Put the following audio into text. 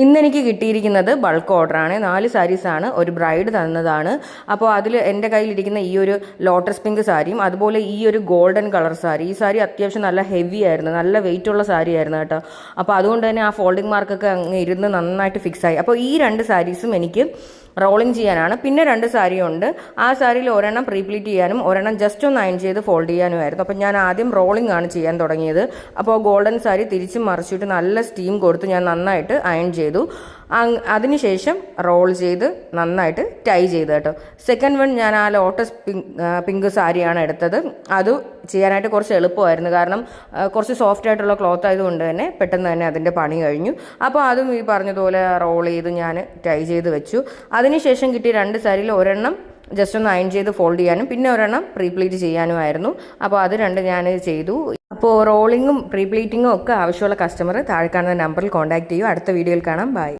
ഇന്നെനിക്ക് കിട്ടിയിരിക്കുന്നത് ബൾക്ക് ഓർഡറാണ്. 4 സാരീസാണ് ഒരു ബ്രൈഡ് തന്നതാണ്. അപ്പോൾ അതിൽ എൻ്റെ കയ്യിലിരിക്കുന്ന ഈ ഒരു ലോട്ടസ് പിങ്ക് സാരിയും അതുപോലെ ഈ ഒരു ഗോൾഡൻ കളർ സാരി, ഈ സാരി അത്യാവശ്യം നല്ല ഹെവി ആയിരുന്നു, നല്ല വെയിറ്റ് ഉള്ള സാരി ആയിരുന്നു കേട്ടോ. അപ്പോൾ അതുകൊണ്ട് തന്നെ ആ ഫോൾഡിങ് മാർക്കൊക്കെ അങ്ങ് ഇരുന്ന് നന്നായിട്ട് ഫിക്സായി. അപ്പോൾ ഈ 2 സാരീസും എനിക്ക് റോളിങ് ചെയ്യാനാണ്. പിന്നെ 2 സാരിയുണ്ട്. ആ സാരിയിൽ ഒരെണ്ണം പ്രീപ്ലീറ്റ് ചെയ്യാനും ഒരെണ്ണം ജസ്റ്റ് ഒന്ന് അയൺ ചെയ്ത് ഫോൾഡ് ചെയ്യാനുമായിരുന്നു. അപ്പോൾ ഞാൻ ആദ്യം റോളിംഗ് ആണ് ചെയ്യാൻ തുടങ്ങിയത്. അപ്പോൾ ഗോൾഡൻ സാരി തിരിച്ചും മറിച്ചിട്ട് നല്ല സ്റ്റീം കൊടുത്ത് ഞാൻ നന്നായിട്ട് അയൺ ചെയ്തു. അതിനുശേഷം റോൾ ചെയ്ത് നന്നായിട്ട് ടൈ ചെയ്ത് കേട്ടോ. സെക്കൻഡ് വൺ ഞാൻ ആ ലോട്ടസ് പിങ്ക് സാരിയാണ് എടുത്തത്. അത് ചെയ്യാനായിട്ട് കുറച്ച് എളുപ്പമായിരുന്നു, കാരണം കുറച്ച് സോഫ്റ്റ് ആയിട്ടുള്ള ക്ലോത്ത് ആയതുകൊണ്ട് തന്നെ പെട്ടെന്ന് തന്നെ അതിൻ്റെ പണി കഴിഞ്ഞു. അപ്പോൾ അതും ഈ പറഞ്ഞതുപോലെ റോൾ ചെയ്ത് ഞാൻ ടൈ ചെയ്ത് വെച്ചു. അതിനുശേഷം കിട്ടിയ 2 സാരിയിൽ ഒരെണ്ണം ജസ്റ്റ് ഒന്ന് അയൺ ചെയ്ത് ഫോൾഡ് ചെയ്യാനും പിന്നെ ഒരെണ്ണം പ്രീപ്ലീറ്റ് ചെയ്യാനുമായിരുന്നു. അപ്പോൾ അത് 2 ഞാൻ ചെയ്തു. അപ്പോൾ റോളിങ്ങും പ്രീപ്ലീറ്റിങ്ങും ഒക്കെ ആവശ്യമുള്ള കസ്റ്റമർ താഴെ കാണുന്ന നമ്പറിൽ കോൺടാക്ട് ചെയ്യൂ. അടുത്ത വീഡിയോയിൽ കാണാം. ബൈ.